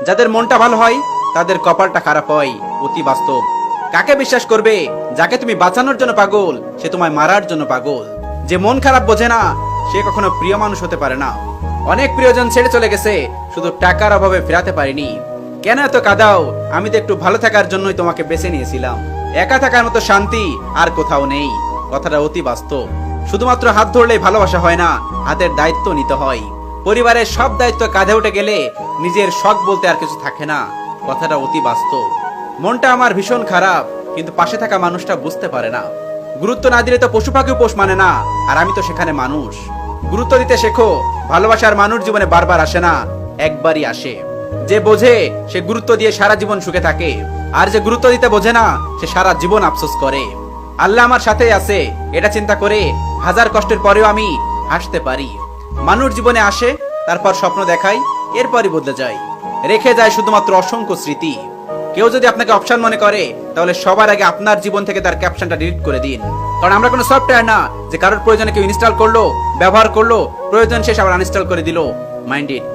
যাদের মনটা ভালো হয় তাদের কপালটা খারাপ হয়, অতি বাস্তব। কাকে বিশ্বাস করবে? যাকে তুমি বাঁচানোর জন্য পাগল সে তোমায় মারার জন্য পাগল। যে মন খারাপ বোঝে না সে কখনো প্রিয় মানুষ হতে পারে না। অনেক প্রিয়জন ছেড়ে চলে গেছে, শুধু টাকার অভাবে ফেরাতে পারিনি। কেন এত কাঁদাও? আমি তো একটু ভালো থাকার জন্যই তোমাকে বেছে নিয়েছিলাম। একা থাকার মতো শান্তি আর কোথাও নেই। কথাটা অতি বাস্তব। শুধুমাত্র হাত ধরলেই ভালোবাসা হয় না, হাতের দায়িত্ব নিতে হয়। পরিবারের সব দায়িত্ব কাঁধে উঠে গেলে নিজের শখ বলতে আর কিছু থাকে না। কথাটা অতি বাস্তব। মনটা আমার ভীষণ খারাপ, কিন্তু পাশে থাকা মানুষটা বুঝতে পারে না। গুরুত্ব না দিলে তো পশু পাখিও পোষ মানে না, আর আমি তো সেখানে মানুষ। গুরুত্ব দিতে শেখো। ভালোবাসার মানুষ জীবনে বারবার আসে না, একবারই আসে। যে বোঝে সে গুরুত্ব দিয়ে সারা জীবন সুখে থাকে, আর যে গুরুত্ব দিতে বোঝে না সে সারা জীবন আফসোস করে। আল্লাহ আমার সাথেই আছে, এটা চিন্তা করে হাজার কষ্টের পরেও আমি হাসতে পারি। মানুষ জীবনে আসে, তারপর স্বপ্ন দেখায়, এরপরই বদলে যায়। রেখে যায় শুধুমাত্র অসংখ্য স্মৃতি। কেউ যদি আপনাকে অপশন মনে করে, তাহলে সবার আগে আপনার জীবন থেকে তার ক্যাপশনটা ডিলিট করে দিন। কারণ আমরা কোনো সফটওয়্যার না যে কারোর প্রয়োজনে কেউ ইনস্টল করলো, ব্যবহার করলো, প্রয়োজন শেষ আবার আনইনস্টল করে দিল। Mind it.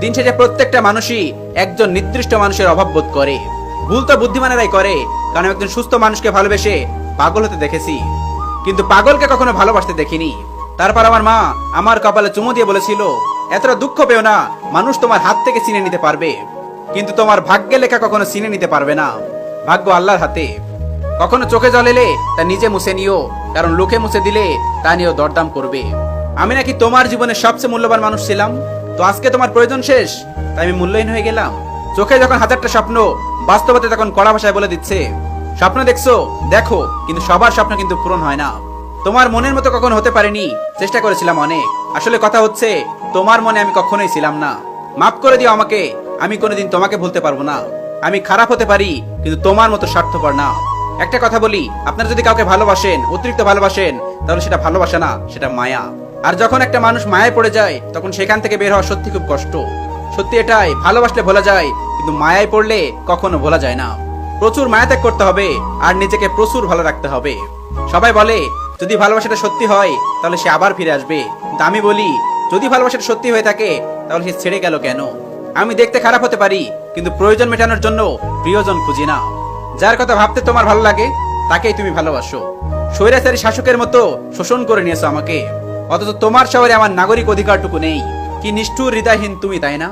দিন শেষে প্রত্যেকটা মানুষই একজন নির্দিষ্ট মানুষের অভাব বোধ করে। ভুল তো বুদ্ধিমানেরাই করে, কারণ একজন সুস্থ মানুষকে ভালোবেসে পাগল হতে দেখেছি, কিন্তু পাগলকে কখনো ভালোবাসতে দেখিনি। তারপর আমার মা আমার কপালে চুমু দিয়ে বলেছিল, এতটা দুঃখ পেও না, মানুষ তোমার হাত থেকে ছিনে নিতে পারবে, কিন্তু তোমার ভাগ্যে লেখা কখনো ছিনে নিতে পারবে না। ভাগ্য আল্লাহর হাতে। কখনো চোখে জল এলে তা নিজে মুছে নিও, কারণ লোকে মুছে দিলে তা নিয়েও দরদাম করবে। আমি নাকি তোমার জীবনের সবচেয়ে মূল্যবান মানুষ ছিলাম, তো আজকে তোমার প্রয়োজন শেষ, তাই আমি মূল্যহীন হয়ে গেলাম। চোখে যখন হাজারটা স্বপ্ন, বাস্তবতা তখন কড়া ভাষায় বলে দিচ্ছে, স্বপ্ন দেখছো দেখো, কিন্তু সবার স্বপ্ন কিন্তু পূরণ হয় না। তোমার মনের মতো কখনো হতে পারেনি, চেষ্টা করেছিলাম অনেক। আসলে কথা হচ্ছে, তোমার মনে আমি কখনোই ছিলাম না। মাফ করে দিও আমাকে, আমি কোনোদিন তোমাকে ভুলতে পারবো না। আমি খারাপ হতে পারি, কিন্তু তোমার মতো স্বার্থপর না। একটা কথা বলি, আপনারা যদি কাউকে ভালোবাসেন, অতিরিক্ত ভালোবাসেন, তাহলে সেটা ভালোবাসা না, সেটা মায়া। আর যখন একটা মানুষ মায়ায় পড়ে যায়, তখন সেখান থেকে বের হওয়া সত্যি খুব কষ্ট। সত্যি এটাই, ভালোবাসলে ভোলা যায়, কিন্তু মায়ায় পড়লে কখনো ভোলা যায় না। প্রচুর মায়া ত্যাগ করতে হবে, আর নিজেকে প্রচুর ভালো রাখতে হবে। সবাই বলে যদি ভালোবাসাটা সত্যি হয় তাহলে সে আবার ফিরে আসবে, কিন্তু আমি বলি যদি ভালোবাসাটা সত্যি হয়ে থাকে তাহলে সে ছেড়ে গেল কেন? আমি দেখতে খারাপ হতে পারি, কিন্তু প্রয়োজন মেটানোর জন্য প্রিয়জন খুঁজি না। যার কথা ভাবতে তোমার ভালো লাগে তাকেই তুমি ভালোবাসো। স্বৈরাচারী শাসকের মতো শোষণ করে নিয়েছো আমাকে, অথচ তোমার শহরে আমার নাগরিক অধিকারটুকু নেই। কি নিষ্ঠুর হৃদয়হীন তুমি, তাই না?